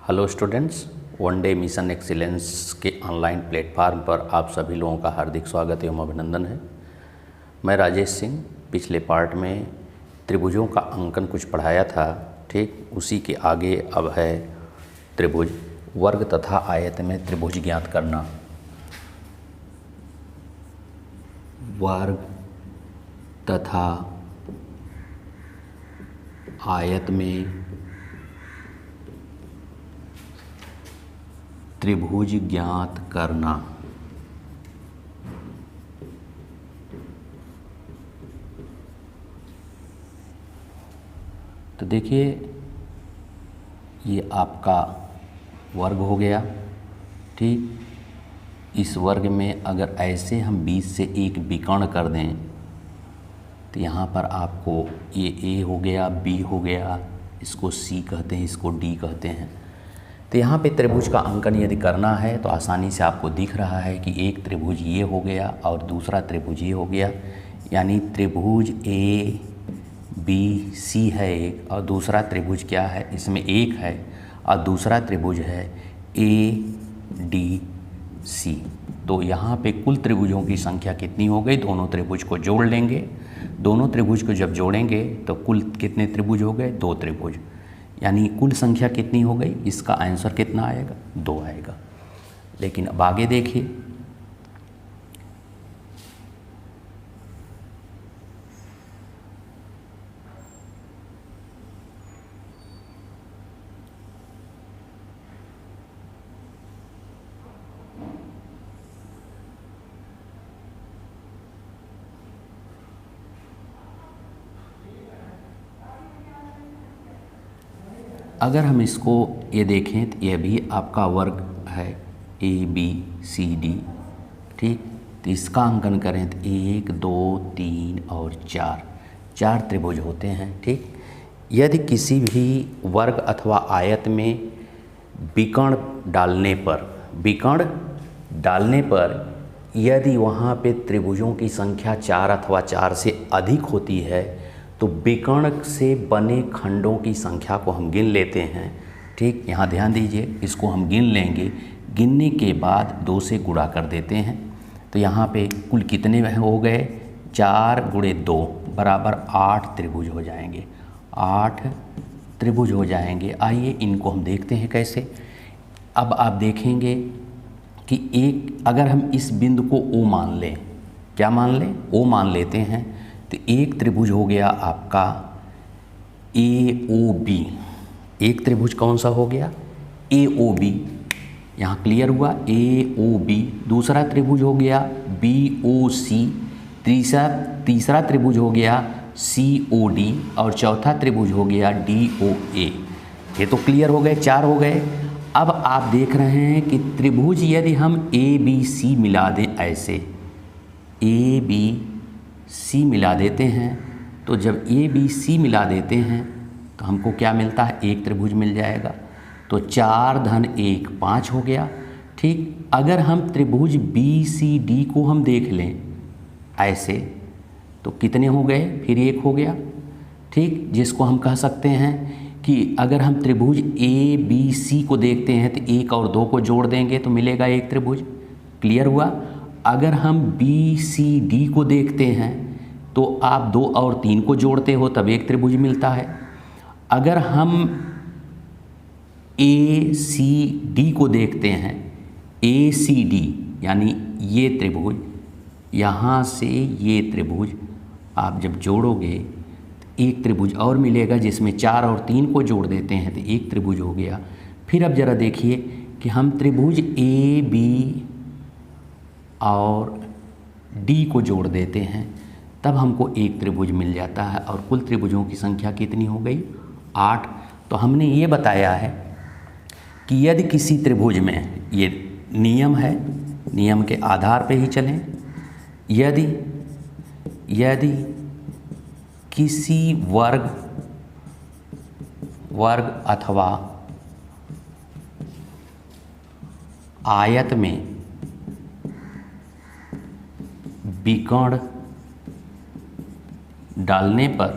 Hello students, one day mission excellence के online platform पर आप सभी लोगों का हार्दिक स्वागत एवं अभिनंदन है। मैं राजेश सिंह पिछले पार्ट में त्रिभुजों का अंकन कुछ पढ़ाया था, ठीक उसी के आगे अब है त्रिभुज, वर्ग तथा आयत में त्रिभुज ज्ञात करना। वर्ग तथा आयत में त्रिभुज ज्ञात करना। तो देखिए, ये आपका वर्ग हो गया, ठीक। इस वर्ग में अगर ऐसे हम बीच से एक विकर्ण कर दें तो यहाँ पर आपको ये ए हो गया, बी हो गया, इसको सी कहते हैं, इसको डी कहते हैं। तो यहाँ पे त्रिभुज का अंकन यदि करना है तो आसानी से आपको दिख रहा है कि एक त्रिभुज ये हो गया और दूसरा त्रिभुज ये हो गया, यानी त्रिभुज ए बी सी है एक, और दूसरा त्रिभुज क्या है, इसमें एक है और दूसरा त्रिभुज है ए डी सी। तो यहाँ पे कुल त्रिभुजों की संख्या कितनी हो गई, दोनों त्रिभुज को जोड़ लेंगे। दोनों त्रिभुज को जब जोड़ेंगे तो कुल कितने त्रिभुज हो गए, दो त्रिभुज, यानी कुल संख्या कितनी हो गई, इसका आंसर कितना आएगा, 2 आएगा। लेकिन अब आगे देखिए, अगर हम इसको ये देखें तो ये भी आपका वर्ग है, ए बी सी डी, ठीक। तो इसका अंकन करें तो 1 2 3 और 4 त्रिभुज होते हैं, ठीक। यदि किसी भी वर्ग अथवा आयत में विकर्ण डालने पर यदि वहाँ पे त्रिभुजों की संख्या 4 अथवा 4 से अधिक होती है तो विकर्ण से बने खंडों की संख्या को हम गिन लेते हैं, ठीक। यहाँ ध्यान दीजिए, इसको हम गिन लेंगे, गिनने के बाद 2 से गुणा कर देते हैं। तो यहाँ पे कुल कितने हो गए, 4 × 2 बराबर 8 त्रिभुज हो जाएंगे, 8 त्रिभुज हो जाएंगे। आइए इनको हम देखते हैं कैसे। अब आप देखेंगे कि एक, अगर हम इस बिंदु को O मान लें, क्या मान लें, O मान लेते हैं, तो एक त्रिभुज हो गया आपका AOB। एक त्रिभुज कौन सा हो गया, AOB, यहाँ क्लियर हुआ, AOB। दूसरा त्रिभुज हो गया BOC, तीसरा त्रिभुज हो गया COD और चौथा त्रिभुज हो गया DOA। ये तो क्लियर हो गए, 4 हो गए। अब आप देख रहे हैं कि त्रिभुज यदि हम ABC मिला दें, ऐसे ABC मिला देते हैं, तो जब ABC मिला देते हैं तो हमको क्या मिलता है, एक त्रिभुज मिल जाएगा। तो 4 + 1 5 हो गया, ठीक। अगर हम त्रिभुज BCD को हम देख लें ऐसे तो कितने हो गए, फिर 1 हो गया, ठीक। जिसको हम कह सकते हैं कि अगर हम त्रिभुज ABC को देखते हैं तो 1 और 2 को जोड़ देंगे तो मिलेगा एक त्रिभुज, क्लियर हुआ। अगर हम BCD को देखते हैं तो आप 2 और 3 को जोड़ते हो तब एक त्रिभुज मिलता है। अगर हम ACD को देखते हैं, ACD यानी ये त्रिभुज, यहाँ से ये त्रिभुज आप जब जोड़ोगे तो एक त्रिभुज और मिलेगा, जिसमें 4 और 3 को जोड़ देते हैं तो एक त्रिभुज हो गया। फिर अब ज़रा देखिए कि हम त्रिभुज AB और D को जोड़ देते हैं तब हमको एक त्रिभुज मिल जाता है, और कुल त्रिभुजों की संख्या कितनी हो गई, 8। तो हमने ये बताया है कि यदि किसी त्रिभुज में, ये नियम है, नियम के आधार पे ही चलें, यदि किसी वर्ग अथवा आयत में विकर्ण डालने पर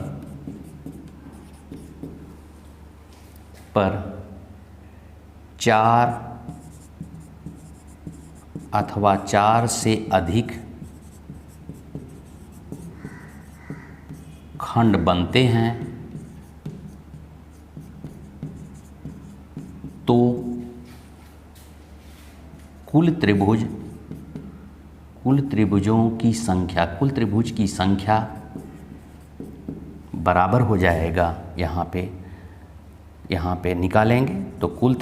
4 अथवा 4 से अधिक खंड बनते हैं तो कुल त्रिभुजों की संख्या, कुल त्रिभुज की संख्या बराबर हो जाएगा। यहाँ पे निकालेंगे तो कुल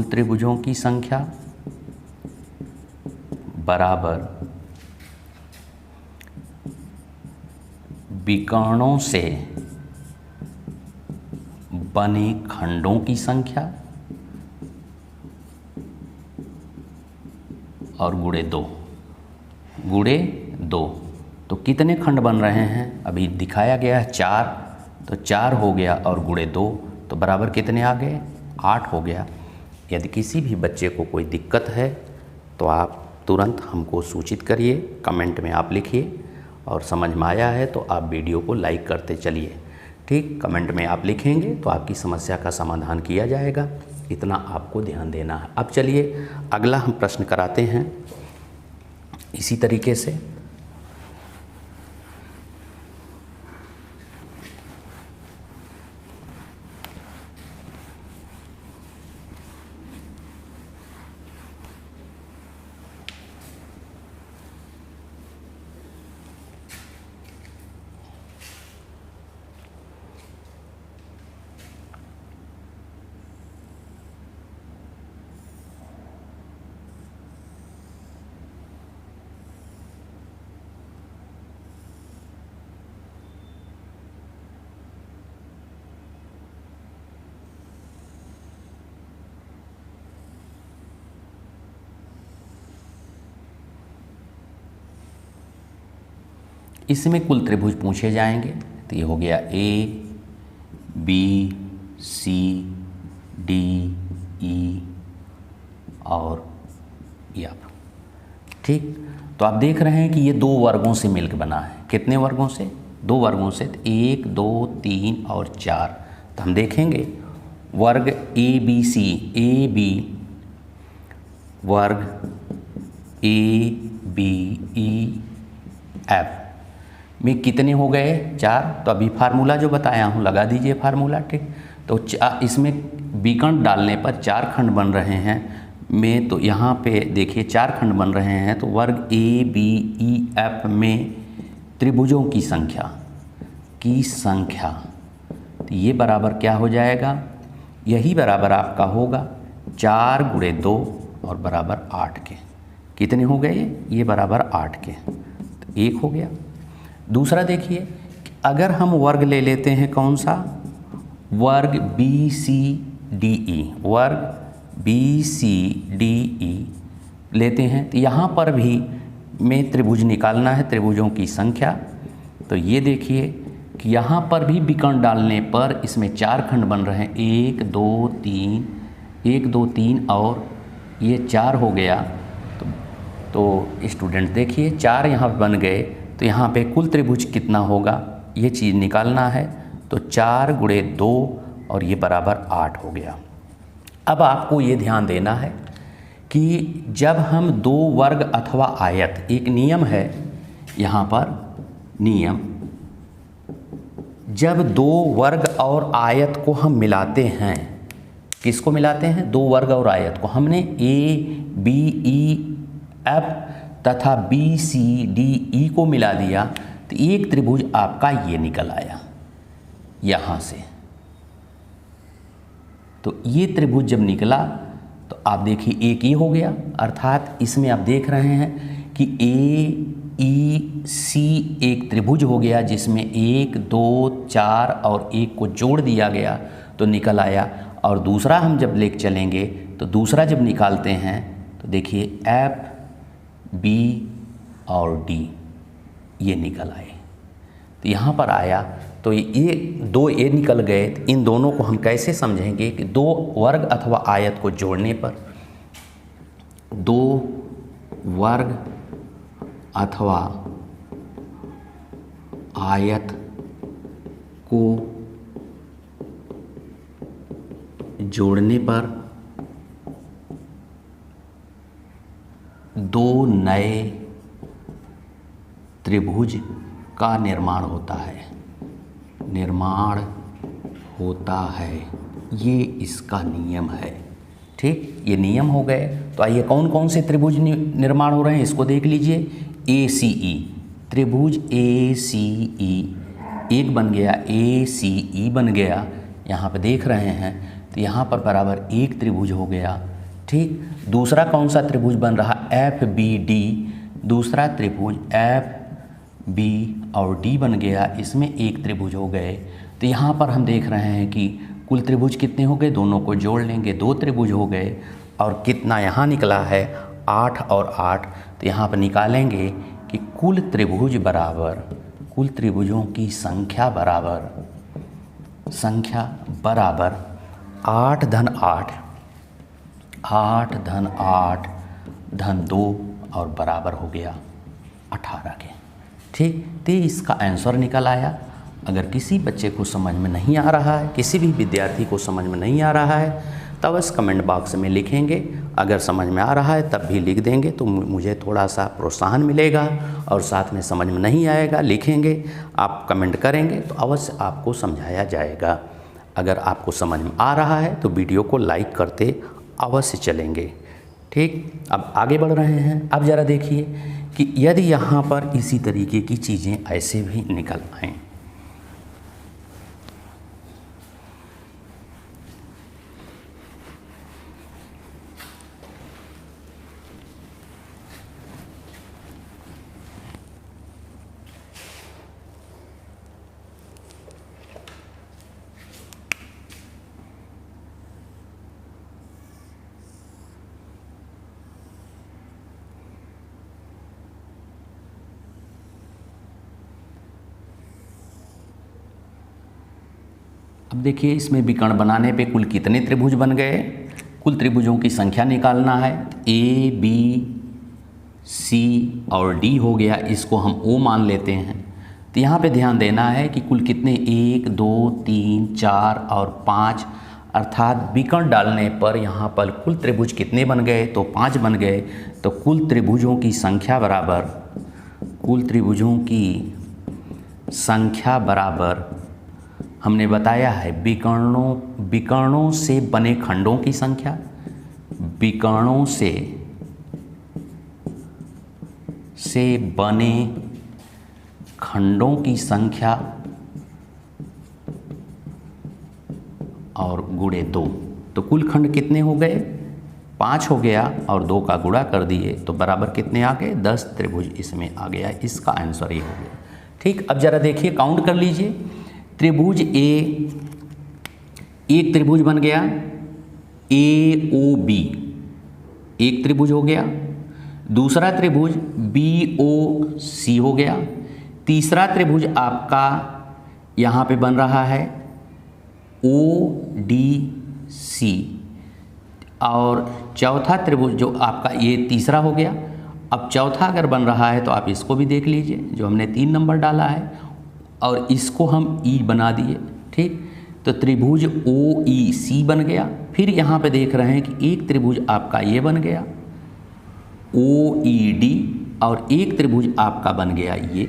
त्रिभुजों की संख्या बराबर विकर्णों से बने खंडों की संख्या और गुणे 2। तो कितने खंड बन रहे हैं? अभी दिखाया गया है 4, तो 4 हो गया और गुणे 2 तो बराबर कितने आ गए? 8 हो गया। यदि किसी भी बच्चे को कोई दिक्कत है तो आप तुरंत हमको सूचित करिए, कमेंट में आप लिखिए, और समझ में आया है तो आप वीडियो को लाइक करते चलिए। ठीक, कमेंट में आप लिखेंगे तो आपकी समस्या का समाधान किया जाएगा, इतना आपको ध्यान देना है। अब चलिए अगला हम प्रश्न कराते हैं इसी तरीके से। इसमें कुल त्रिभुज पूछे जाएंगे। तो ये हो गया A, B, C, D, E और F। ठीक, तो आप देख रहे हैं कि ये 2 वर्गों से मिलकर बना है। कितने वर्गों से? 2 वर्गों से। 1, 2, 3 और 4। तो हम देखेंगे वर्ग ABC, वर्ग ABEF में कितने हो गए? 4। तो अभी फार्मूला जो बताया हूँ लगा दीजिए फार्मूला। ठीक, तो इसमें विकर्ण डालने पर 4 खंड बन रहे हैं में, तो यहाँ पे देखिए 4 खंड बन रहे हैं। तो वर्ग ABEF में त्रिभुजों की संख्या तो ये बराबर क्या हो जाएगा? यही बराबर आपका होगा 4 गुणे 2 और बराबर 8 के। कितने हो गए? ये बराबर 8 के। तो 1 हो गया। दूसरा देखिए, अगर हम वर्ग ले लेते हैं, कौन सा? वर्ग BCDE, वर्ग BCDE लेते हैं। तो यहाँ पर भी में त्रिभुज निकालना है, त्रिभुजों की संख्या। तो ये देखिए कि यहाँ पर भी विकर्ण डालने पर इसमें 4 खंड बन रहे हैं। 1, 2, 3 और ये 4 हो गया। तो स्टूडेंट देखिए 4 यहाँ बन गए। तो यहाँ पे कुल त्रिभुज कितना होगा ये चीज़ निकालना है। तो 4 गुणे 2 और ये बराबर 8 हो गया। अब आपको ये ध्यान देना है कि जब हम 2 वर्ग अथवा आयत, एक नियम है यहाँ पर, नियम, जब 2 वर्ग और आयत को हम मिलाते हैं, किसको मिलाते हैं? 2 वर्ग और आयत को। हमने ABEF तथा BCDE को मिला दिया तो एक त्रिभुज आपका ये निकल आया यहाँ से। तो ये त्रिभुज जब निकला तो आप देखिए एक ये हो गया, अर्थात इसमें आप देख रहे हैं कि AEC एक त्रिभुज हो गया जिसमें 1, 2, 4 और 1 को जोड़ दिया गया तो निकल आया। और दूसरा हम जब लेके चलेंगे तो दूसरा जब निकालते हैं तो देखिए F, B और D ये निकल आए। तो यहाँ पर आया तो ये 2 ये निकल गए। तो इन दोनों को हम कैसे समझेंगे कि 2 वर्ग अथवा आयत को जोड़ने पर, 2 वर्ग अथवा आयत को जोड़ने पर दो नए त्रिभुज का निर्माण होता है। ये इसका नियम है। ठीक, ये नियम हो गए। तो आइए कौन कौन से त्रिभुज निर्माण हो रहे हैं इसको देख लीजिए। ACE त्रिभुज ACE एक बन गया, ACE बन गया, यहाँ पे देख रहे हैं। तो यहाँ पर बराबर एक त्रिभुज हो गया। ठीक, दूसरा कौन सा त्रिभुज बन रहा, FBD, दूसरा त्रिभुज FB और D बन गया, इसमें एक त्रिभुज हो गए। तो यहाँ पर हम देख रहे हैं कि कुल त्रिभुज कितने हो गए, दोनों को जोड़ लेंगे, दो त्रिभुज हो गए। और कितना यहाँ निकला है, 8 और 8। तो यहाँ पर निकालेंगे कि कुल त्रिभुज बराबर, कुल त्रिभुजों की संख्या बराबर 8 धन 8, 8 धन 8 धन 2 और बराबर हो गया 18 के। ठीक, तो इसका आंसर निकल आया। अगर किसी बच्चे को समझ में नहीं आ रहा है, किसी भी विद्यार्थी को समझ में नहीं आ रहा है, तब बस कमेंट बॉक्स में लिखेंगे। अगर समझ में आ रहा है तब भी लिख देंगे तो मुझे थोड़ा सा प्रोत्साहन मिलेगा। और साथ में समझ में नहीं आएगा, लिखेंगे, आप कमेंट करेंगे तो अवश्य आपको समझाया जाएगा। अगर आपको समझ में आ रहा है तो वीडियो को लाइक करते अवश्य चलेंगे। ठीक, अब आगे बढ़ रहे हैं। अब ज़रा देखिए कि यदि यहाँ पर इसी तरीके की चीज़ें ऐसे भी निकल आएँ। अब देखिए इसमें विकर्ण बनाने पे कुल कितने त्रिभुज बन गए, कुल त्रिभुजों की संख्या निकालना है। A, B, C और D हो गया, इसको हम O मान लेते हैं। तो यहाँ पे ध्यान देना है कि कुल कितने, 1, 2, 3, 4 और 5, अर्थात विकर्ण डालने पर यहाँ पर कुल त्रिभुज कितने बन गए, तो 5 बन गए। तो कुल त्रिभुजों की संख्या बराबर, कुल त्रिभुजों की संख्या बराबर हमने बताया है विकर्णों से बने खंडों की संख्या, विकर्णों से बने खंडों की संख्या और गुणे 2। तो कुल खंड कितने हो गए, 5 हो गया और 2 का गुणा कर दिए तो बराबर कितने आ गए, 10 त्रिभुज इसमें आ गया। इसका आंसर ये हो गया। ठीक, अब जरा देखिए काउंट कर लीजिए। त्रिभुज ए, एक त्रिभुज बन गया AOB, एक त्रिभुज हो गया। दूसरा त्रिभुज BOC हो गया। तीसरा त्रिभुज आपका यहाँ पे बन रहा है ODC और चौथा त्रिभुज जो आपका ये तीसरा हो गया। अब चौथा अगर बन रहा है तो आप इसको भी देख लीजिए, जो हमने 3 नंबर डाला है और इसको हम E बना दिए। ठीक, तो त्रिभुज OEC बन गया। फिर यहाँ पे देख रहे हैं कि एक त्रिभुज आपका ये बन गया OED और एक त्रिभुज आपका बन गया ये।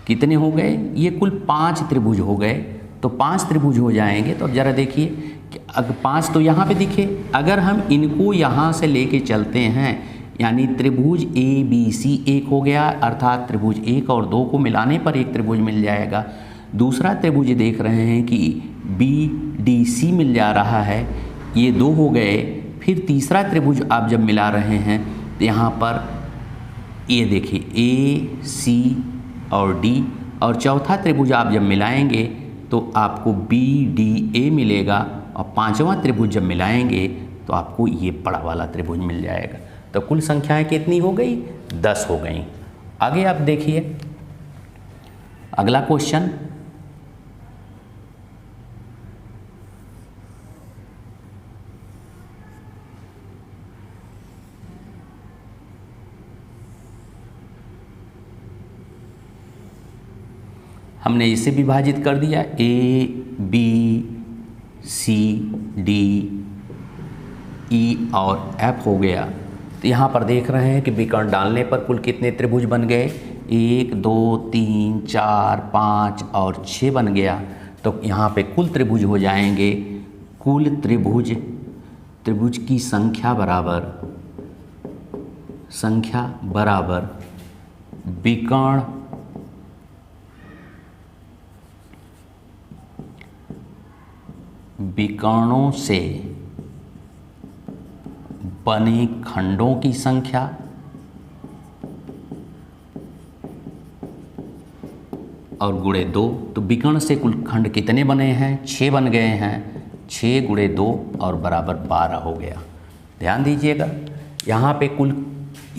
कितने हो गए, ये कुल 5 त्रिभुज हो गए। तो 5 त्रिभुज हो जाएंगे। तो अब ज़रा देखिए कि अगर 5 तो यहाँ पे दिखे, अगर हम इनको यहाँ से लेके चलते हैं यानी त्रिभुज ABC एक हो गया, अर्थात त्रिभुज 1 और 2 को मिलाने पर एक त्रिभुज मिल जाएगा। दूसरा त्रिभुज देख रहे हैं कि BDC मिल जा रहा है, ये 2 हो गए। फिर तीसरा त्रिभुज आप जब मिला रहे हैं तो यहाँ पर ये देखिए AC और D, और चौथा त्रिभुज आप जब मिलाएंगे तो आपको BDA मिलेगा और पांचवा त्रिभुज जब मिलाएंगे तो आपको ये बड़ा वाला त्रिभुज मिल जाएगा। तो कुल संख्याएं कितनी हो गई, 10 हो गई। आगे आप देखिए अगला क्वेश्चन। हमने इसे विभाजित कर दिया A, B, सी, डी, ई और एफ हो गया। तो यहाँ पर देख रहे हैं कि विकर्ण डालने पर कुल कितने त्रिभुज बन गए, 1 2 3 4 5 और 6 बन गया। तो यहाँ पे कुल त्रिभुज हो जाएंगे, कुल त्रिभुज की संख्या बराबर विकर्णों से बने खंडों की संख्या और गुणे 2। तो विकर्ण से कुल खंड कितने बने हैं, 6 बन गए हैं, 6 गुणे 2 और बराबर 12 हो गया। ध्यान दीजिएगा, यहाँ पे कुल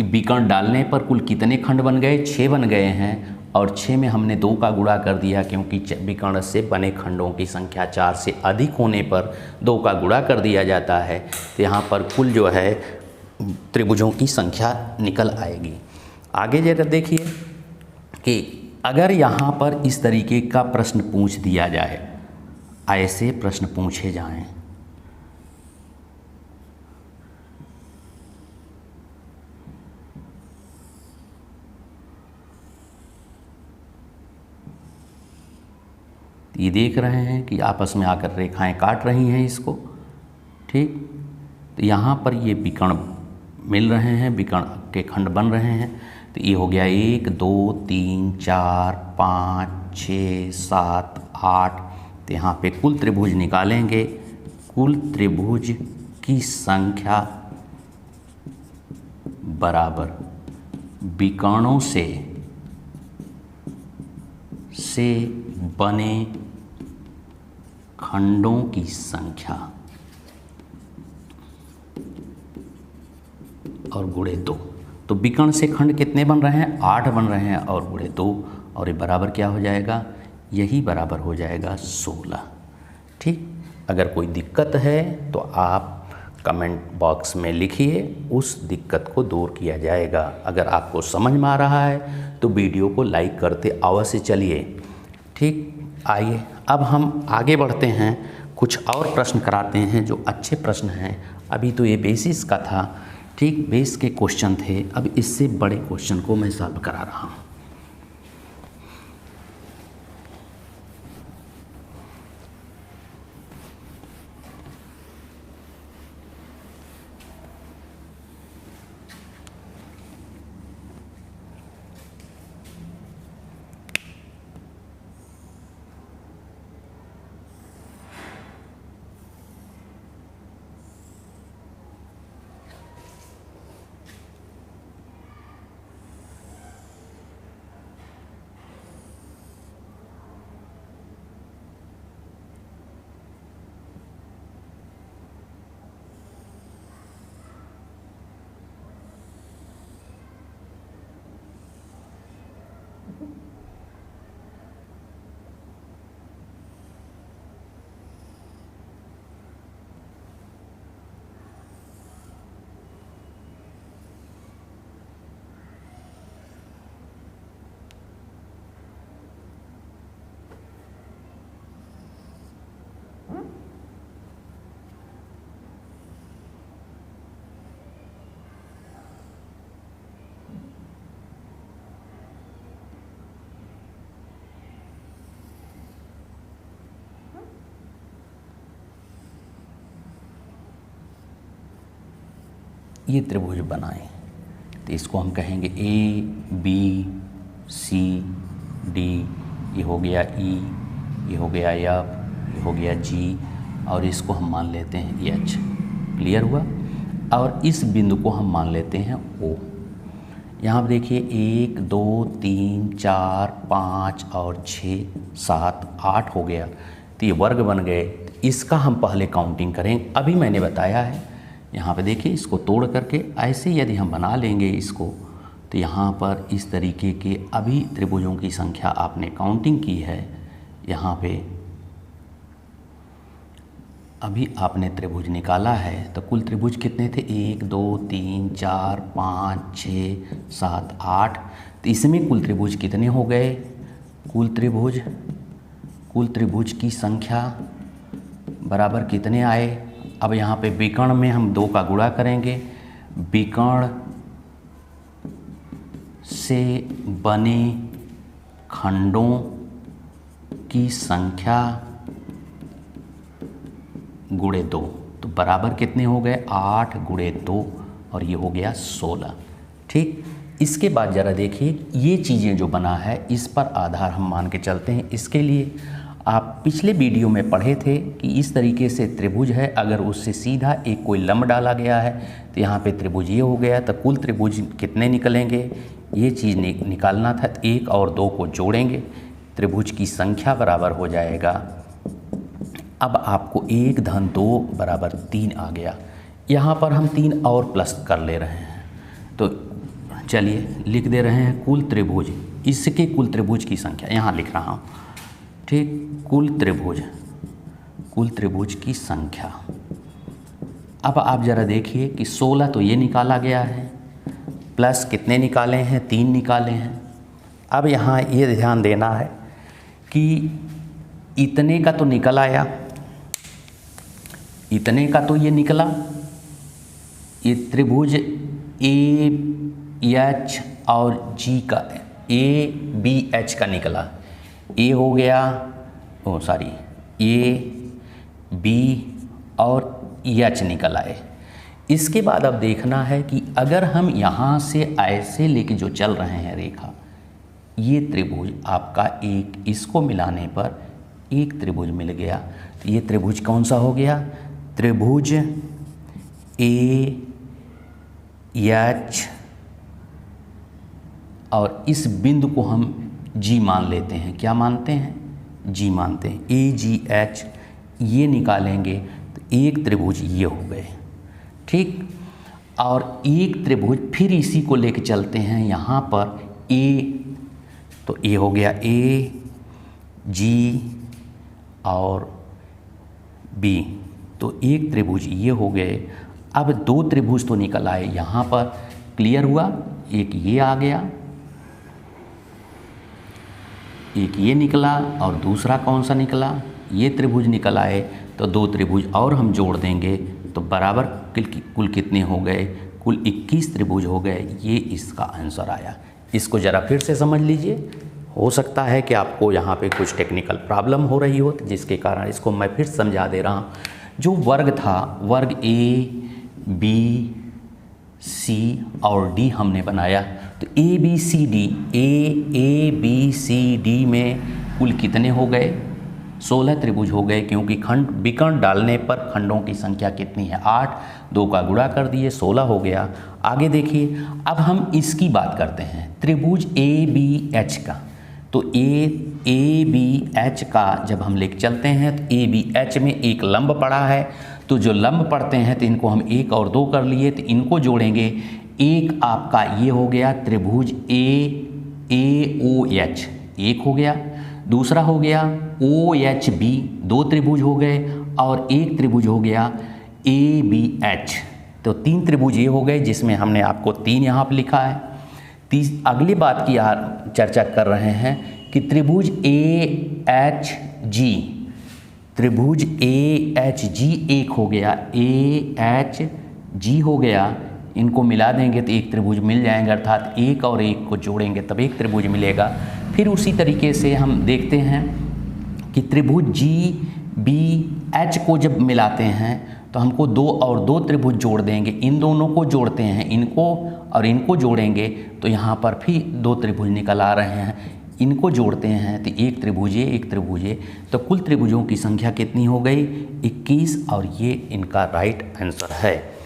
विकर्ण डालने पर कुल कितने खंड बन गए, 6 बन गए हैं और 6 में हमने 2 का गुणा कर दिया, क्योंकि विकर्ण से बने खंडों की संख्या 4 से अधिक होने पर 2 का गुणा कर दिया जाता है। तो यहाँ पर कुल जो है त्रिभुजों की संख्या निकल आएगी। आगे जरा देखिए कि अगर यहाँ पर इस तरीके का प्रश्न पूछ दिया जाए, ऐसे प्रश्न पूछे जाएं, ये देख रहे हैं कि आपस में आकर रेखाएं काट रही हैं इसको, ठीक। तो यहाँ पर ये विकर्ण मिल रहे हैं, विकर्ण के खंड बन रहे हैं। तो ये हो गया 1 2 3 4 5 6 7 8। तो यहाँ पे कुल त्रिभुज निकालेंगे, कुल त्रिभुज की संख्या बराबर विकर्णों से बने खंडों की संख्या और गुणे 2। तो विकर्ण से खंड कितने बन रहे हैं, 8 बन रहे हैं और गुणे 2, और ये बराबर क्या हो जाएगा, यही बराबर हो जाएगा 16। ठीक। अगर कोई दिक्कत है तो आप कमेंट बॉक्स में लिखिए, उस दिक्कत को दूर किया जाएगा। अगर आपको समझ में आ रहा है तो वीडियो को लाइक करते अवश्य चलिए। ठीक। आइए अब हम आगे बढ़ते हैं, कुछ और प्रश्न कराते हैं जो अच्छे प्रश्न हैं। अभी तो ये बेसिस का था, ठीक, बेस के क्वेश्चन थे। अब इससे बड़े क्वेश्चन को मैं सॉल्व करा रहा हूँ। ये त्रिभुज बनाएं तो इसको हम कहेंगे ए बी सी डी, ये हो गया ई, ये हो गया एफ, ये हो गया जी, और इसको हम मान लेते हैं एच। क्लियर हुआ। और इस बिंदु को हम मान लेते हैं ओ। यहाँ पर देखिए 1 2 3 4 5 और 6 7 8 हो गया। तो ये वर्ग बन गए। इसका हम पहले काउंटिंग करें, अभी मैंने बताया है। यहाँ पे देखिए, इसको तोड़ करके ऐसे यदि हम बना लेंगे इसको, तो यहाँ पर इस तरीके के अभी त्रिभुजों की संख्या आपने काउंटिंग की है। यहाँ पे अभी आपने त्रिभुज निकाला है, तो कुल त्रिभुज कितने थे, 1 2 3 4 5 6 7 8। तो इसमें कुल त्रिभुज कितने हो गए, कुल त्रिभुज की संख्या बराबर कितने आए। अब यहाँ पे विकर्ण में हम 2 का गुणा करेंगे, विकर्ण से बने खंडों की संख्या गुणे 2, तो बराबर कितने हो गए 8 गुणे 2 और ये हो गया 16। ठीक, इसके बाद ज़रा देखिए ये चीज़ें जो बना है इस पर आधार हम मान के चलते हैं। इसके लिए आप पिछले वीडियो में पढ़े थे कि इस तरीके से त्रिभुज है, अगर उससे सीधा एक कोई लंब डाला गया है तो यहाँ पे त्रिभुज ये हो गया, तो कुल त्रिभुज कितने निकलेंगे ये चीज़ निकालना था। 1 और 2 को जोड़ेंगे, त्रिभुज की संख्या बराबर हो जाएगा। अब आपको 1 धन 2 बराबर 3 आ गया। यहाँ पर हम 3 और प्लस कर ले रहे हैं, तो चलिए लिख दे रहे हैं कुल त्रिभुज, इसके कुल त्रिभुज की संख्या यहाँ लिख रहा हूँ। ठीक, कुल त्रिभुज की संख्या। अब आप ज़रा देखिए कि 16 तो ये निकाला गया है, प्लस कितने निकाले हैं 3 निकाले हैं। अब यहाँ ये ध्यान देना है कि इतने का तो निकल आया, इतने का तो ये निकला, ये त्रिभुज AH और G का ABH का निकला। A हो गया, AB और H निकल आए। इसके बाद अब देखना है कि अगर हम यहाँ से ऐसे लेके जो चल रहे हैं रेखा, ये त्रिभुज आपका एक, इसको मिलाने पर एक त्रिभुज मिल गया। तो ये त्रिभुज कौन सा हो गया, त्रिभुज AH और इस बिंदु को हम G मान लेते हैं। क्या मानते हैं, G मानते हैं। AGH ये निकालेंगे तो एक त्रिभुज ये हो गए। ठीक, और एक त्रिभुज फिर इसी को लेके चलते हैं यहाँ पर A, तो A हो गया AG और B, तो एक त्रिभुज ये हो गए। अब 2 त्रिभुज तो निकल आए यहाँ पर, क्लियर हुआ। एक ये आ गया, एक ये निकला और दूसरा कौन सा निकला, ये त्रिभुज निकल आए। तो 2 त्रिभुज और हम जोड़ देंगे तो बराबर कुल कितने हो गए, कुल 21 त्रिभुज हो गए। ये इसका आंसर आया। इसको ज़रा फिर से समझ लीजिए, हो सकता है कि आपको यहाँ पे कुछ टेक्निकल प्रॉब्लम हो रही हो, जिसके कारण इसको मैं फिर समझा दे रहा हूँ। जो वर्ग था, वर्ग ABC और D हमने बनाया, तो ABCD में कुल कितने हो गए, 16 त्रिभुज हो गए, क्योंकि खंड विकर्ण डालने पर खंडों की संख्या कितनी है 8, 2 का गुणा कर दिए 16 हो गया। आगे देखिए, अब हम इसकी बात करते हैं त्रिभुज ABH का। तो ABH का जब हम लेके चलते हैं तो ABH में एक लंब पड़ा है, तो जो लंब पड़ते हैं तो इनको हम 1 और 2 कर लिए, तो इनको जोड़ेंगे। एक आपका ये हो गया त्रिभुज AOH, एक हो गया, दूसरा हो गया OHB, 2 त्रिभुज हो गए, और एक त्रिभुज हो गया ABH, तो 3 त्रिभुज ये हो गए, जिसमें हमने आपको 3 यहाँ पर लिखा है। अगली बात की चर्चा कर रहे हैं कि त्रिभुज AHG, त्रिभुज AHG एक हो गया, AHG हो गया, इनको मिला देंगे तो एक त्रिभुज मिल जाएंगे, अर्थात 1 और 1 को जोड़ेंगे तब एक त्रिभुज मिलेगा। फिर उसी तरीके से हम देखते हैं कि त्रिभुज GBH को जब मिलाते हैं तो हमको 2 और 2 त्रिभुज जोड़ देंगे, इन दोनों को जोड़ते हैं, इनको और इनको जोड़ेंगे तो यहाँ पर फिर 2 त्रिभुज निकल आ रहे हैं, इनको जोड़ते हैं तो एक त्रिभुज एक त्रिभुज, तो कुल त्रिभुजों की संख्या कितनी हो गई 21, और ये इनका राइट आंसर है।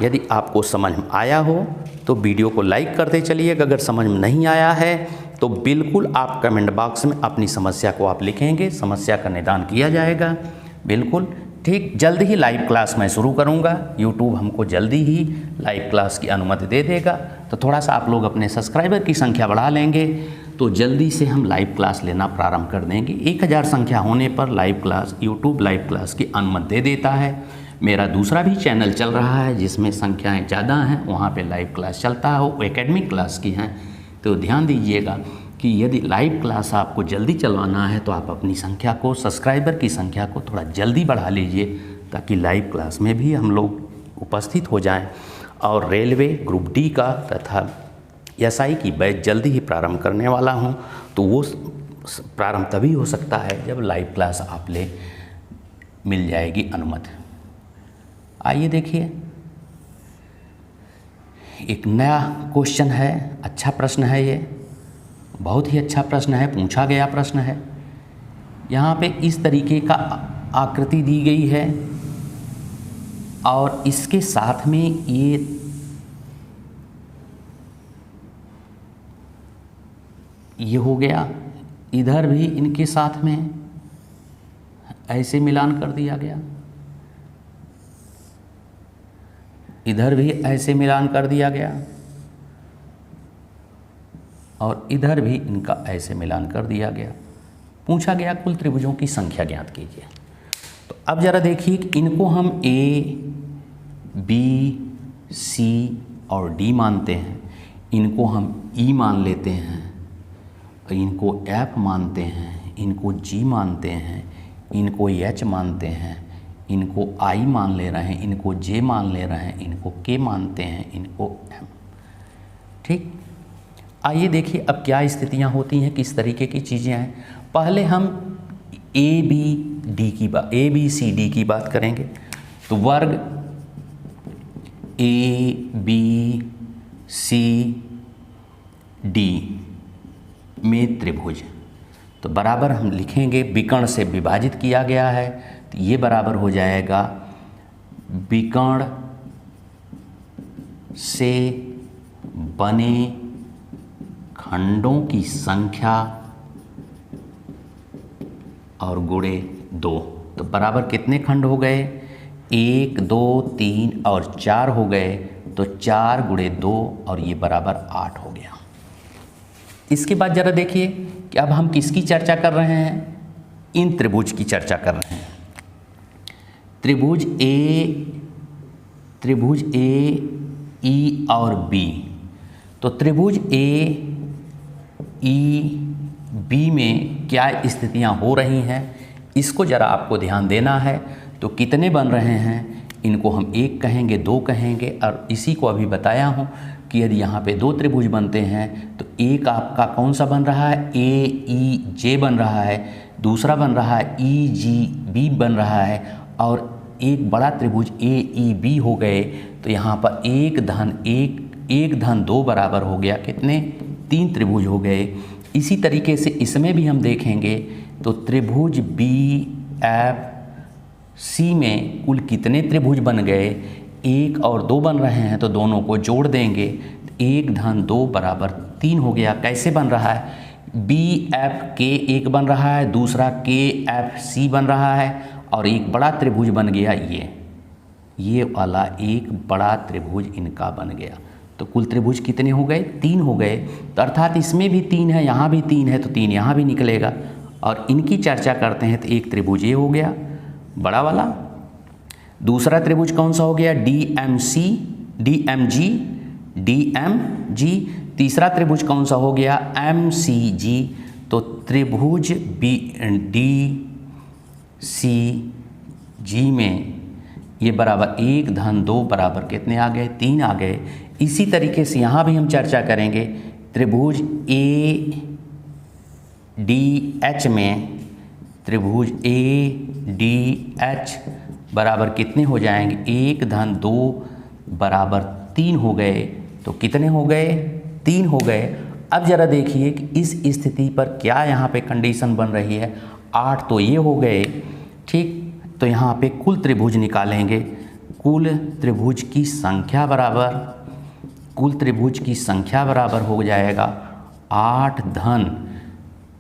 यदि आपको समझ में आया हो तो वीडियो को लाइक करते चलिएगा, अगर समझ में नहीं आया है तो बिल्कुल आप कमेंट बॉक्स में अपनी समस्या को आप लिखेंगे, समस्या का निदान किया जाएगा। बिल्कुल ठीक, जल्द ही लाइव क्लास मैं शुरू करूंगा, यूट्यूब हमको जल्दी ही लाइव क्लास की अनुमति दे देगा, तो थोड़ा सा आप लोग अपने सब्सक्राइबर की संख्या बढ़ा लेंगे तो जल्दी से हम लाइव क्लास लेना प्रारंभ कर देंगे। 1000 संख्या होने पर live class, YouTube live class की अनुमति दे देता है। मेरा दूसरा भी चैनल चल रहा है जिसमें संख्याएँ ज़्यादा हैं, वहाँ पर लाइव क्लास चलता है, वो एकेडमिक क्लास की हैं, तो ध्यान दीजिएगा कि यदि लाइव क्लास आपको जल्दी चलवाना है तो आप अपनी संख्या को, सब्सक्राइबर की संख्या को थोड़ा जल्दी बढ़ा लीजिए, ताकि लाइव क्लास में भी हम लोग उपस्थित हो जाएं। और रेलवे ग्रुप डी का तथा एसआई की बैच जल्दी ही प्रारंभ करने वाला हूं, तो वो प्रारंभ तभी हो सकता है जब लाइव क्लास आप ले मिल जाएगी अनुमति। आइए देखिए, एक नया क्वेश्चन है, अच्छा प्रश्न है, ये बहुत ही अच्छा प्रश्न है, पूछा गया प्रश्न है। यहाँ पे इस तरीके का आकृति दी गई है और इसके साथ में ये हो गया, इधर भी इनके साथ में ऐसे मिलान कर दिया गया, इधर भी ऐसे मिलान कर दिया गया और इधर भी इनका ऐसे मिलान कर दिया गया। पूछा गया कुल त्रिभुजों की संख्या ज्ञात कीजिए। तो अब जरा देखिए कि इनको हम ए, बी, सी और डी मानते हैं, इनको हम ई मान लेते हैं, इनको एफ मानते हैं, इनको जी मानते हैं, इनको एच मानते हैं, इनको आई मान ले रहे हैं, इनको जे मान ले रहे हैं, इनको के मानते हैं, इनको एम। ठीक, आइए देखिए अब क्या स्थितियां होती हैं, किस तरीके की चीज़ें हैं। पहले हम ए बी सी डी की बात करेंगे। तो वर्ग ए बी सी डी में त्रिभुज, तो बराबर हम लिखेंगे, विकर्ण से विभाजित किया गया है, तो ये बराबर हो जाएगा विकर्ण से बने खंडों की संख्या और गुणे 2। तो बराबर कितने खंड हो गए, 1 2 3 और 4 हो गए, तो 4 गुणे 2 और ये बराबर 8 हो गया। इसके बाद जरा देखिए कि अब हम किसकी चर्चा कर रहे हैं, इन त्रिभुज की चर्चा कर रहे हैं। त्रिभुज ए, ई और बी। तो त्रिभुज ए, ई, बी में क्या स्थितियां हो रही हैं, इसको ज़रा आपको ध्यान देना है। तो कितने बन रहे हैं, इनको हम 1 कहेंगे, 2 कहेंगे, और इसी को अभी बताया हूँ कि यदि यहाँ पे 2 त्रिभुज बनते हैं तो एक आपका कौन सा बन रहा है, ए ई जे बन रहा है, दूसरा बन रहा है ई जी बी बन रहा है, और एक बड़ा त्रिभुज ए ई बी हो गए। तो यहाँ पर 1 धन 2 बराबर हो गया कितने, 3 त्रिभुज हो गए। इसी तरीके से इसमें भी हम देखेंगे तो त्रिभुज बी एफ सी में कुल कितने त्रिभुज बन गए, 1 और 2 बन रहे हैं, तो दोनों को जोड़ देंगे, 1 धन 2 बराबर 3 हो गया। कैसे बन रहा है, बी एफ के 1 बन रहा है, दूसरा के एफ सी बन रहा है, और एक बड़ा त्रिभुज बन गया, ये वाला एक बड़ा त्रिभुज इनका बन गया। तो कुल त्रिभुज कितने हो गए, 3 हो गए। तो अर्थात इसमें भी 3 है, यहाँ भी 3 है, तो 3 यहाँ भी निकलेगा। और इनकी चर्चा करते हैं तो एक त्रिभुज ये हो गया बड़ा वाला, दूसरा त्रिभुज कौन सा हो गया, डी एम जी, तीसरा त्रिभुज कौन सा हो गया, एम सी जी। तो त्रिभुज बी डी सी जी में ये बराबर 1 धन 2 बराबर कितने आ गए, 3 आ गए। इसी तरीके से यहाँ भी हम चर्चा करेंगे, त्रिभुज ए डी एच में, त्रिभुज ए डी एच बराबर कितने हो जाएंगे, 1 धन 2 बराबर 3 हो गए। तो कितने हो गए, 3 हो गए। अब जरा देखिए कि इस स्थिति पर क्या यहाँ पे कंडीशन बन रही है, 8 तो ये हो गए, ठीक। तो यहाँ पे कुल त्रिभुज निकालेंगे, कुल त्रिभुज की संख्या बराबर हो जाएगा 8 धन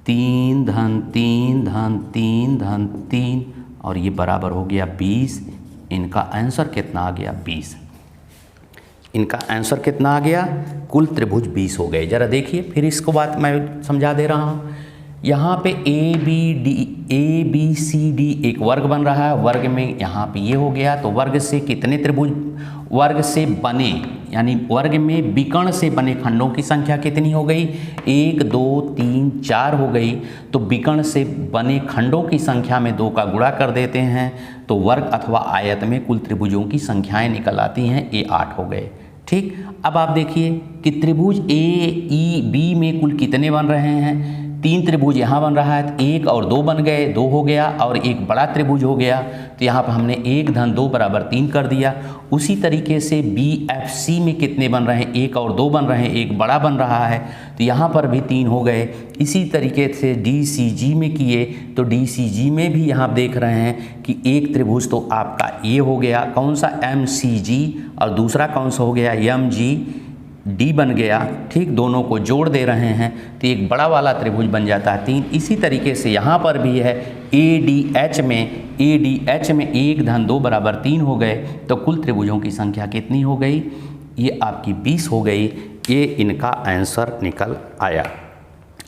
3 धन 3 धन 3 धन 3 और ये बराबर हो गया 20। इनका आंसर कितना आ गया, 20। इनका आंसर कितना आ गया, कुल त्रिभुज 20 हो गए। ज़रा देखिए फिर इसको बात मैं समझा दे रहा हूँ। यहाँ पे ए बी सी डी एक वर्ग बन रहा है, वर्ग में यहाँ पे ये हो गया, तो वर्ग से कितने त्रिभुज, वर्ग से बने यानी वर्ग में विकर्ण से बने खंडों की संख्या कितनी हो गई, 1 2 3 4 हो गई। तो विकर्ण से बने खंडों की संख्या में 2 का गुणा कर देते हैं तो वर्ग अथवा आयत में कुल त्रिभुजों की संख्याएं निकल आती हैं, ये 8 हो गए। ठीक, अब आप देखिए कि त्रिभुज ए ई बी में कुल कितने बन रहे हैं, 3 त्रिभुज यहाँ बन रहा है, 1 और 2 बन गए, 2 हो गया, और एक बड़ा त्रिभुज हो गया, तो यहाँ पर हमने 1 धन 2 बराबर 3 कर दिया। उसी तरीके से बी एफ सी में कितने बन रहे हैं, 1 और 2 बन रहे हैं, एक बड़ा बन रहा है, तो यहाँ पर भी 3 हो गए। इसी तरीके से डी सी जी में किए तो डी सी जी में भी यहाँ देख रहे हैं कि एक त्रिभुज तो आपका ये हो गया, कौन सा, एम सी जी, और दूसरा कौन सा हो गया, एम जी डी बन गया। ठीक, दोनों को जोड़ दे रहे हैं तो एक बड़ा वाला त्रिभुज बन जाता है 3। इसी तरीके से यहाँ पर भी है ए डी एच में 1 धन 2 बराबर 3 हो गए, तो कुल त्रिभुजों की संख्या कितनी हो गई, ये आपकी 20 हो गई। ये इनका आंसर निकल आया।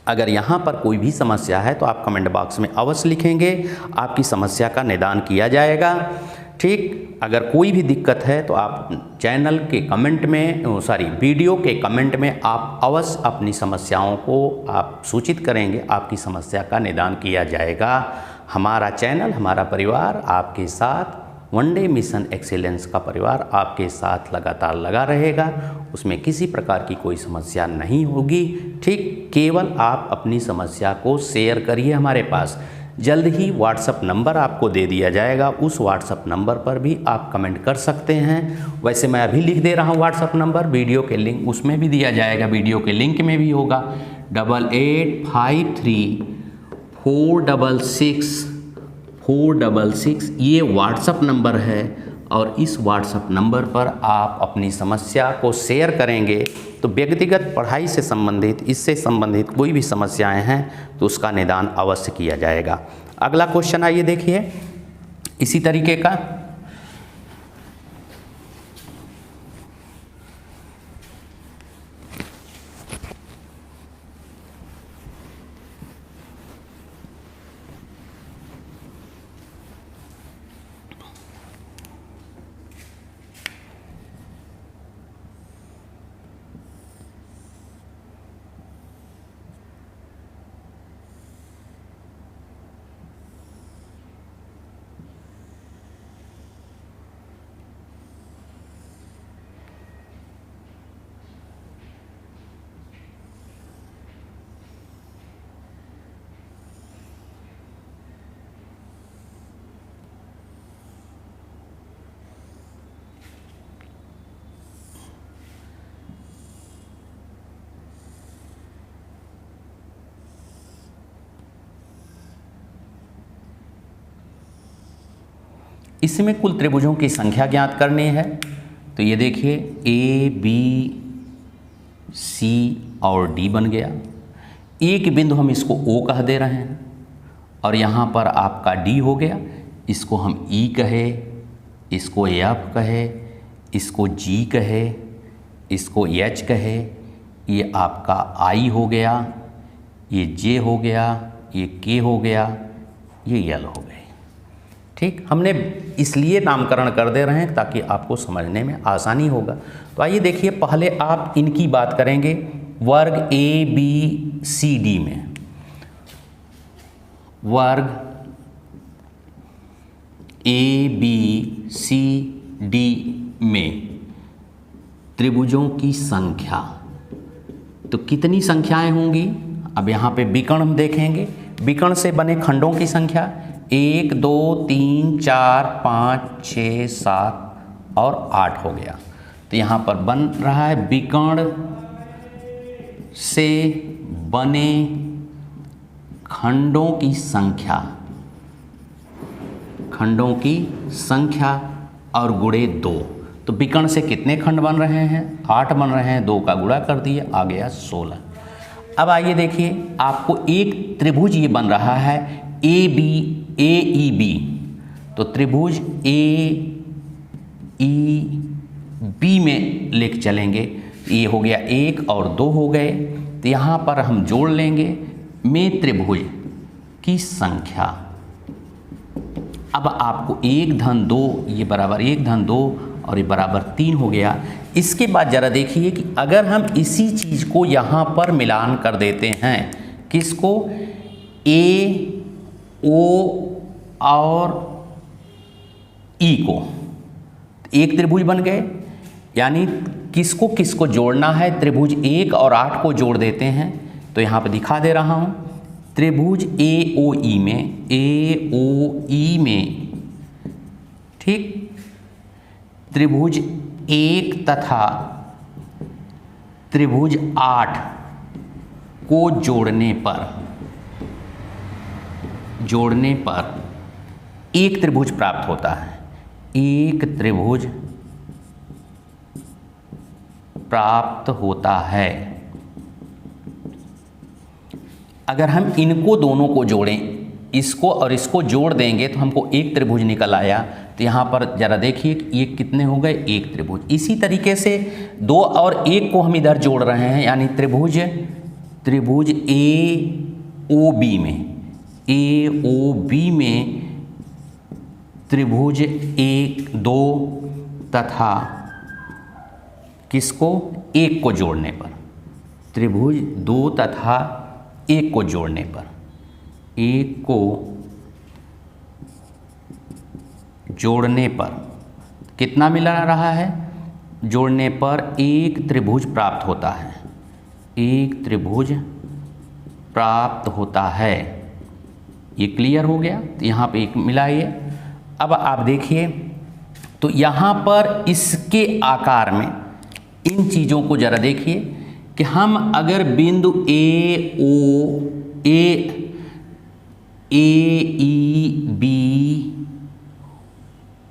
अगर यहाँ पर कोई भी समस्या है तो आप कमेंट बॉक्स में अवश्य लिखेंगे, आपकी समस्या का निदान किया जाएगा। ठीक, अगर कोई भी दिक्कत है तो आप चैनल के कमेंट में वीडियो के कमेंट में आप अवश्य अपनी समस्याओं को आप सूचित करेंगे, आपकी समस्या का निदान किया जाएगा। हमारा चैनल, हमारा परिवार आपके साथ, वनडे मिशन एक्सीलेंस का परिवार आपके साथ लगातार लगा रहेगा, उसमें किसी प्रकार की कोई समस्या नहीं होगी। ठीक, केवल आप अपनी समस्या को शेयर करिए हमारे पास। जल्द ही व्हाट्सअप नंबर आपको दे दिया जाएगा, उस व्हाट्सअप नंबर पर भी आप कमेंट कर सकते हैं। वैसे मैं अभी लिख दे रहा हूँ व्हाट्सअप नंबर, वीडियो के लिंक उसमें भी दिया जाएगा, वीडियो के लिंक में भी होगा 8853466466, ये व्हाट्सअप नंबर है। और इस व्हाट्सअप नंबर पर आप अपनी समस्या को शेयर करेंगे तो व्यक्तिगत पढ़ाई से संबंधित, इससे संबंधित कोई भी समस्याएं हैं तो उसका निदान अवश्य किया जाएगा। अगला क्वेश्चन आइए देखिए इसी तरीके का। इसमें कुल त्रिभुजों की संख्या ज्ञात करनी है। तो ये देखिए ए बी सी और डी बन गया, एक बिंदु हम इसको ओ कह दे रहे हैं, और यहाँ पर आपका डी हो गया, इसको हम ई कहे, इसको एफ कहे, इसको जी कहे, इसको एच कहे, ये आपका आई हो गया, ये जे हो गया, ये के हो गया, ये यल हो गए। ठीक, हमने इसलिए नामकरण कर दे रहे हैं ताकि आपको समझने में आसानी होगा। तो आइए देखिए, पहले आप इनकी बात करेंगे वर्ग ए बी सी डी में। वर्ग ए बी सी डी में त्रिभुजों की संख्या, तो कितनी संख्याएं होंगी। अब यहाँ पे विकर्ण हम देखेंगे, विकर्ण से बने खंडों की संख्या 1 2 3 4 5 6 7 और 8 हो गया। तो यहाँ पर बन रहा है विकर्ण से बने खंडों की संख्या, खंडों की संख्या और गुणे 2। तो विकर्ण से कितने खंड बन रहे हैं, 8 बन रहे हैं, 2 का गुणा कर दिए, आ गया 16। अब आइए देखिए, आपको एक त्रिभुज ये बन रहा है ए ई बी, तो त्रिभुज ए ई बी में लेके चलेंगे। ये हो गया 1 और 2 हो गए, तो यहाँ पर हम जोड़ लेंगे, में त्रिभुज की संख्या। अब आपको 1 धन 2 ये बराबर 1 धन 2 और ये बराबर 3 हो गया। इसके बाद ज़रा देखिए कि अगर हम इसी चीज़ को यहाँ पर मिलान कर देते हैं, किसको, ए, ओ और ई को, एक त्रिभुज बन गए। यानी किसको किसको जोड़ना है, त्रिभुज 1 और 8 को जोड़ देते हैं। तो यहाँ पे दिखा दे रहा हूँ, त्रिभुज ए ओ ई में, ठीक, त्रिभुज 1 तथा त्रिभुज 8 को जोड़ने पर एक त्रिभुज प्राप्त होता है। एक त्रिभुज प्राप्त होता है। अगर हम इनको दोनों को जोड़ें, इसको और इसको जोड़ देंगे तो हमको एक त्रिभुज निकल आया। तो यहाँ पर ज़रा देखिए ये कितने हो गए, एक त्रिभुज। इसी तरीके से 2 और 1 को हम इधर जोड़ रहे हैं, यानी त्रिभुज ए ओ बी में त्रिभुज 1 2 तथा किसको, 1 को जोड़ने पर, त्रिभुज 2 तथा 1 को जोड़ने पर, 1 को जोड़ने पर कितना मिला रहा है, जोड़ने पर एक त्रिभुज प्राप्त होता है। एक त्रिभुज प्राप्त होता है। ये क्लियर हो गया। तो यहाँ पे एक मिला ये। अब आप देखिए तो यहाँ पर इसके आकार में इन चीज़ों को ज़रा देखिए कि हम अगर बिंदु ए ई बी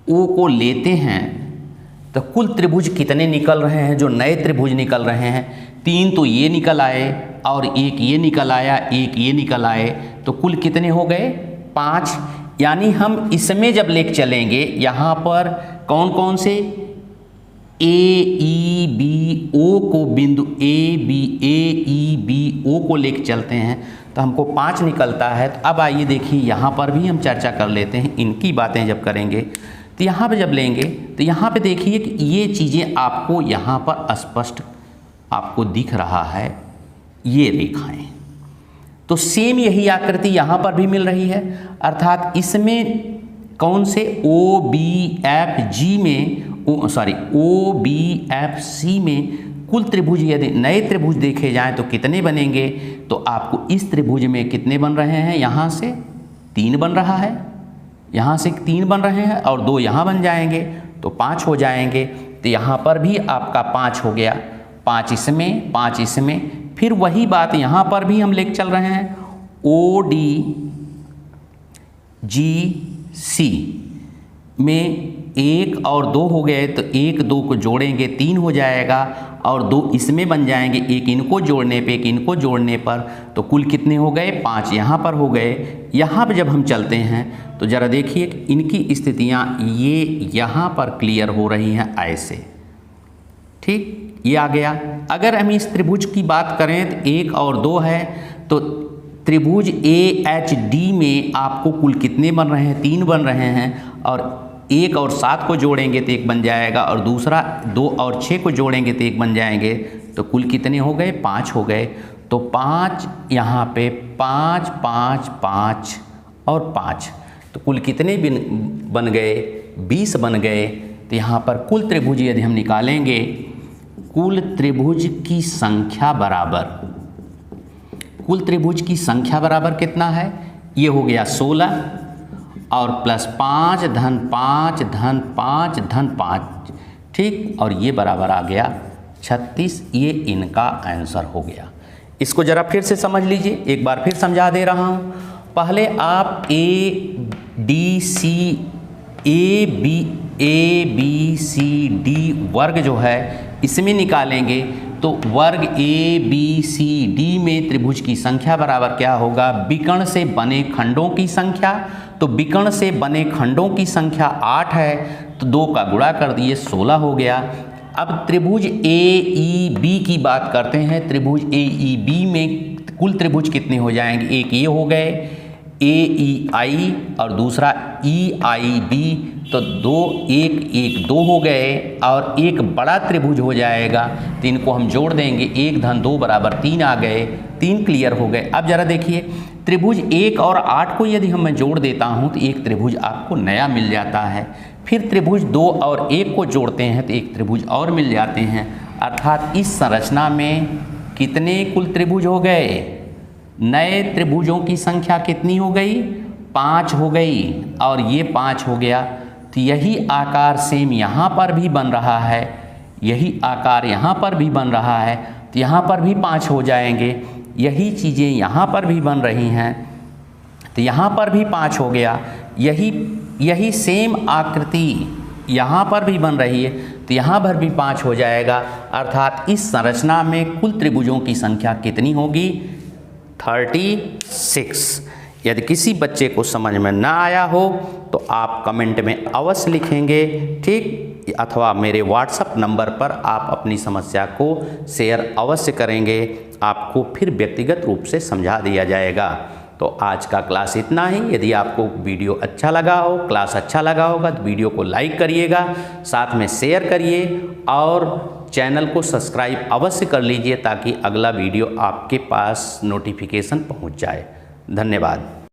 ओ को लेते हैं तो कुल त्रिभुज कितने निकल रहे हैं, जो नए त्रिभुज निकल रहे हैं, 3 तो ये निकल आए और 1 ये निकल आया, 1 ये निकल आए, तो कुल कितने हो गए, 5। यानी हम इसमें जब लेके चलेंगे यहाँ पर कौन कौन से, ए ई बी ओ को, बिंदु ए ई बी ओ को लेके चलते हैं तो हमको 5 निकलता है। तो अब आइए देखिए यहाँ पर भी हम चर्चा कर लेते हैं, इनकी बातें जब करेंगे तो यहाँ पे जब लेंगे तो यहाँ पे देखिए कि ये चीज़ें आपको यहाँ पर स्पष्ट आपको दिख रहा है, ये रेखाएं। तो सेम यही आकृति यहाँ पर भी मिल रही है, अर्थात इसमें कौन से ओ बी एफ सी में कुल त्रिभुज यदि नए त्रिभुज देखे जाएं तो कितने बनेंगे, तो आपको इस त्रिभुज में कितने बन रहे हैं, यहाँ से 3 बन रहा है, यहाँ से 3 बन रहे हैं और 2 यहाँ बन जाएंगे तो 5 हो जाएंगे। तो यहाँ पर भी आपका 5 हो गया, 5 इसमें 5 इसमें। फिर वही बात यहाँ पर भी हम लेके चल रहे हैं, ओ डी जी सी में 1 और 2 हो गए तो 1 2 को जोड़ेंगे 3 हो जाएगा और 2 इसमें बन जाएंगे, 1 इनको जोड़ने पे 1 इनको जोड़ने पर, तो कुल कितने हो गए, 5 यहाँ पर हो गए। यहाँ पर जब हम चलते हैं तो ज़रा देखिए कि इनकी स्थितियाँ ये यहाँ पर क्लियर हो रही हैं ऐसे, ठीक, ये आ गया। अगर हम इस त्रिभुज की बात करें तो 1 और 2 है, तो त्रिभुज ए एच डी में आपको कुल कितने बन रहे हैं, 3 बन रहे हैं, और 1 और 7 को जोड़ेंगे तो 1 बन जाएगा, और दूसरा 2 और 6 को जोड़ेंगे तो 1 बन जाएंगे, तो कुल कितने हो गए, 5 हो गए। तो 5 यहाँ पे 5 5 5 और 5, तो कुल कितने बन गए, 20 बन गए। तो यहाँ पर कुल त्रिभुज यदि हम निकालेंगे, कुल त्रिभुज की संख्या बराबर कितना है, ये हो गया 16 और प्लस 5 धन 5 धन 5 धन 5, ठीक, और ये बराबर आ गया 36। ये इनका आंसर हो गया। इसको ज़रा फिर से समझ लीजिए, एक बार फिर समझा दे रहा हूँ। पहले आप ए बी सी डी वर्ग जो है इसमें निकालेंगे तो वर्ग ए बी सी डी में त्रिभुज की संख्या बराबर क्या होगा, विकर्ण से बने खंडों की संख्या। तो विकर्ण से बने खंडों की संख्या 8 है, तो 2 का गुणा कर दिए 16 हो गया। अब त्रिभुज ए ई बी की बात करते हैं। त्रिभुज ए ई बी में कुल त्रिभुज कितने हो जाएंगे, एक ये हो गए AEI और दूसरा EIB, तो 2 1 1 2 हो गए और एक बड़ा त्रिभुज हो जाएगा, तो इनको हम जोड़ देंगे, 1 धन 2 बराबर 3 आ गए, 3 क्लियर हो गए। अब जरा देखिए त्रिभुज 1 और 8 को यदि मैं जोड़ देता हूँ तो एक त्रिभुज आपको नया मिल जाता है, फिर त्रिभुज 2 और 1 को जोड़ते हैं तो एक त्रिभुज और मिल जाते हैं, अर्थात इस संरचना में कितने कुल त्रिभुज हो गए, नए त्रिभुजों की संख्या कितनी हो गई, 5 हो गई और ये 5 हो गया। तो यही आकार सेम यहाँ पर भी बन रहा है, यही आकार यहाँ पर भी बन रहा है, तो यहाँ पर भी 5 हो जाएंगे, यही चीज़ें यहाँ पर भी बन रही हैं तो यहाँ पर भी 5 हो गया, यही सेम आकृति यहाँ पर भी बन रही है तो यहाँ पर भी 5 हो जाएगा, अर्थात इस संरचना में कुल त्रिभुजों की संख्या कितनी होगी, 36। यदि किसी बच्चे को समझ में ना आया हो तो आप कमेंट में अवश्य लिखेंगे, ठीक, अथवा मेरे व्हाट्सएप नंबर पर आप अपनी समस्या को शेयर अवश्य करेंगे, आपको फिर व्यक्तिगत रूप से समझा दिया जाएगा। तो आज का क्लास इतना ही। यदि आपको वीडियो अच्छा लगा हो, क्लास अच्छा लगा होगा तो वीडियो को लाइक करिएगा, साथ में शेयर करिए और चैनल को सब्सक्राइब अवश्य कर लीजिए ताकि अगला वीडियो आपके पास नोटिफिकेशन पहुंच जाए। धन्यवाद।